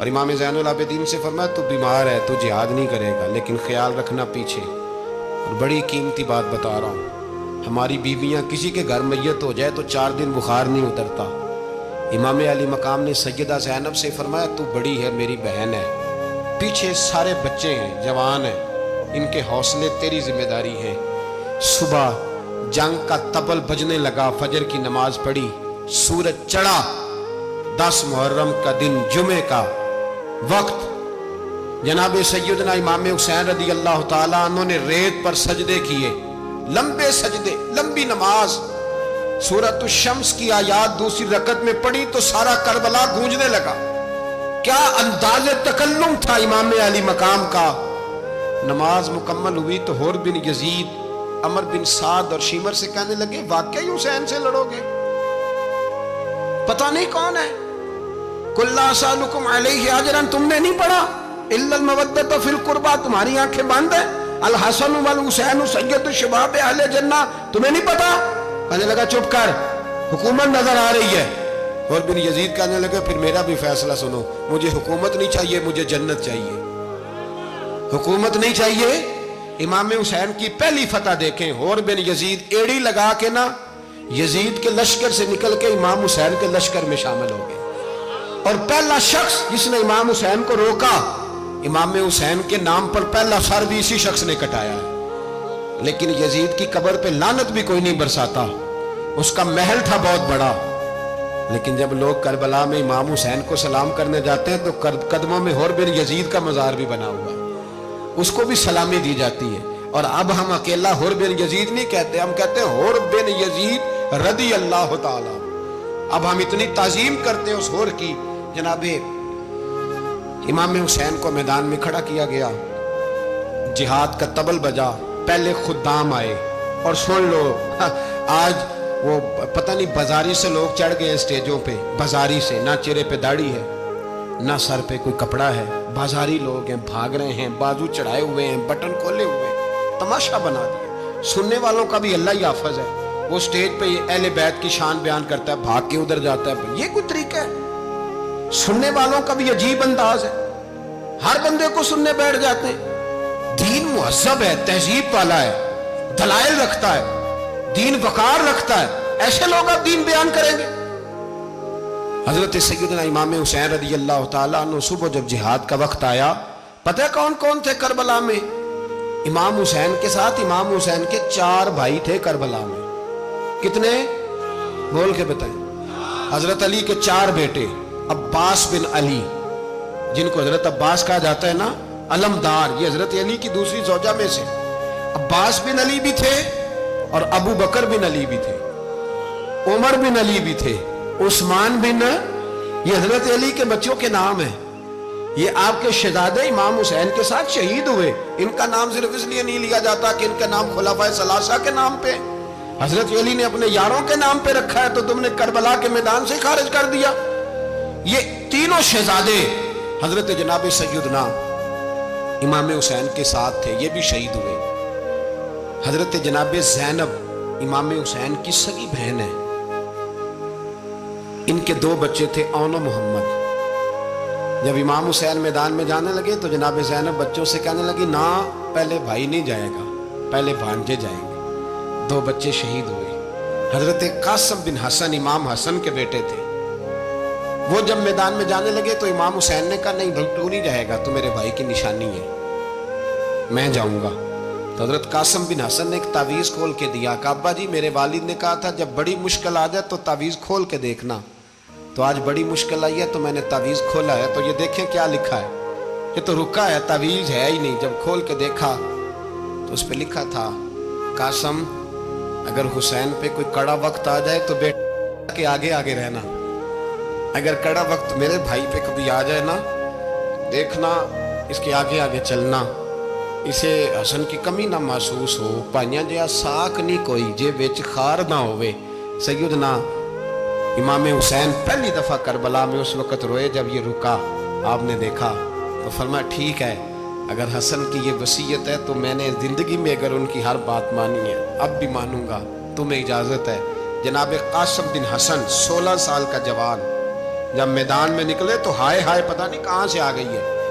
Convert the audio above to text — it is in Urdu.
اور امام زین العابدین سے فرمایا تو بیمار ہے، تو جہاد نہیں کرے گا، لیکن خیال رکھنا پیچھے۔ اور بڑی قیمتی بات بتا رہا ہوں، ہماری بیویاں کسی کے گھر میت ہو جائے تو 4 دن بخار نہیں اترتا۔ امام علی مقام نے سیدہ زینب سے فرمایا تو بڑی ہے، میری بہن ہے، پیچھے سارے بچے ہیں، جوان ہیں، ان کے حوصلے تیری ذمہ داری ہیں۔ صبح جنگ کا طبل بجنے لگا، فجر کی نماز پڑھی، سورج چڑھا، 10 محرم کا دن، جمعے کا وقت، جناب سیدنا امام حسین رضی اللہ تعالیٰ عنہ نے ریت پر سجدے کیے، لمبے سجدے، لمبی نماز، سورۃ الشمس کی آیات دوسری رکعت میں پڑھی تو سارا کربلا گونجنے لگا۔ کیا انداز تکلم تھا امام علی مقام کا۔ نماز مکمل ہوئی تو حور بن یزید، عمر بن سعد اور شیمر سے کہنے لگے واقعی حسین سے لڑو گے؟ پتہ نہیں کون ہے۔ قُلْ لَا أَسْأَلُكُمْ عَلَيْهِ أَجْرًا، تم نے نہیں پڑھا، إِلَّا الْمَوَدَّةَ فِي الْقُرْبَى، تمہاری آنکھیں بند ہیں، الحسن والحسین سید الشباب اہل جنہ، تمہیں نہیں پتا؟ کہنے لگا چپ کر، حکومت نظر آ رہی ہے۔ اور بن یزید کہنے لگے پھر میرا بھی فیصلہ سنو، مجھے حکومت نہیں چاہیے، مجھے جنت چاہیے۔ حکومت نہیں چاہیے۔ امام حسین کی پہلی فتح دیکھیں، اور بن یزید ایڑی لگا کے نا یزید کے لشکر سے نکل کے امام حسین کے لشکر میں شامل ہو گئے، اور پہلا شخص جس نے امام حسین کو روکا، امام حسین کے نام پر پہلا سر بھی اسی شخص نے کٹایا ہے۔ لیکن یزید کی قبر پہ لعنت بھی کوئی نہیں برساتا، اس کا محل تھا بہت بڑا، لیکن جب لوگ کربلا میں امام حسین کو سلام کرنے جاتے ہیں تو قدموں میں حور بن یزید کا مزار بھی بنا ہوا ہے، اس کو بھی سلامی دی جاتی ہے۔ اور اب ہم اکیلا حور بن یزید نہیں کہتے، ہم کہتے ہیں حور بن یزید رضی اللہ تعالی۔ اب ہم اتنی تعظیم کرتے ہیں اس حور کی۔ جناب امام حسین کو میدان میں کھڑا کیا گیا، جہاد کا طبل بجا، پہلے خدام آئے، اور سن لو آج وہ پتہ نہیں بازاری سے لوگ چڑھ گئے اسٹیجوں پہ، بازاری سے، نہ چہرے پہ داڑھی ہے، نہ سر پہ کوئی کپڑا ہے، بازاری لوگ ہیں، بھاگ رہے ہیں، بازو چڑھائے ہوئے ہیں، بٹن کھولے ہوئے ہیں، تماشا بنا دیا۔ سننے والوں کا بھی اللہ ہی حافظ ہے، وہ سٹیج پہ اہل بیت کی شان بیان کرتا ہے، بھاگ کے ادھر جاتا ہے، یہ کوئی طریقہ ہے؟ سننے والوں کا بھی عجیب انداز ہے، ہر بندے کو سننے بیٹھ جاتے ہیں۔ دین مہذب ہے، تہذیب والا ہے، دلائل رکھتا ہے، دین وقار رکھتا ہے، ایسے لوگ اب دین بیان کریں گے؟ حضرت سیدنا امام حسین رضی اللہ تعالیٰ عنہ صبح جب جہاد کا وقت آیا، پتہ کون کون تھے کربلا میں؟ امام حسین کے ساتھ امام حسین کے 4 بھائی تھے کربلا میں۔ کتنے؟ بول کے بتائیں۔ حضرت علی کے 4 بیٹے، عباس بن علی، جن کو حضرت عباس کہا جاتا ہے نا، علمدار، یہ حضرت علی کی دوسری زوجہ میں سے۔ عباس بن علی بھی تھے، اور ابو بکر بن علی بھی تھے، عمر بن علی بھی تھے، عثمان بن، یہ حضرت علی کے بچوں کے نام ہیں۔ یہ آپ کے شہزادے امام حسین کے ساتھ شہید ہوئے، ان کا نام صرف اس لیے نہیں لیا جاتا کہ ان کا نام خلفائے ثلاثہ کے نام پہ، حضرت علی نے اپنے یاروں کے نام پہ رکھا ہے، تو تم نے کربلا کے میدان سے خارج کر دیا۔ یہ تینوں شہزادے حضرت جناب سیدنا امام حسین کے ساتھ تھے، یہ بھی شہید ہوئے۔ حضرت جناب زینب امام حسین کی سگی بہن ہے، ان کے 2 بچے تھے، اون و محمد۔ جب امام حسین میدان میں جانے لگے تو جناب زینب بچوں سے کہنے لگی نہ، پہلے بھائی نہیں جائے گا، پہلے بھانجے جائیں گے۔ 2 بچے شہید ہوئے۔ حضرت قاسم بن حسن امام حسن کے بیٹے تھے، وہ جب میدان میں جانے لگے تو امام حسین نے کہا نہیں بھائی تو نہیں جائے گا، تو میرے بھائی کی نشانی ہے، میں جاؤں گا۔ تو حضرت قاسم بن حسن نے ایک تعویذ کھول کے دیا کہ ابا جی میرے والد نے کہا تھا جب بڑی مشکل آ جائے تو تعویذ کھول کے دیکھنا، تو آج بڑی مشکل آئی ہے تو میں نے تعویذ کھولا ہے، تو یہ دیکھیں کیا لکھا ہے، یہ تو رکا ہے، تعویذ ہے ہی نہیں۔ جب کھول کے دیکھا تو اس پہ لکھا تھا قاسم اگر حسین پہ کوئی کڑا وقت آ جائے تو بیٹا کے آگے آگے رہنا، اگر کڑا وقت میرے بھائی پہ کبھی آ جائے نا، دیکھنا اس کے آگے آگے چلنا، اسے حسن کی کمی نہ محسوس ہو، پائیاں جیا ساک نہیں کوئی جے وچ خار نہ ہوئے۔ سیدنا امام حسین پہلی دفعہ کربلا میں اس وقت روئے جب یہ رکا، آپ نے دیکھا تو فرمایا ٹھیک ہے، اگر حسن کی یہ وصیت ہے تو میں نے زندگی میں اگر ان کی ہر بات مانی ہے اب بھی مانوں گا، تمہیں اجازت ہے۔ جناب قاسم بن حسن 16 سال کا جوان، جب میدان میں نکلے تو ہائے ہائے پتہ نہیں کہاں سے آ گئی ہے.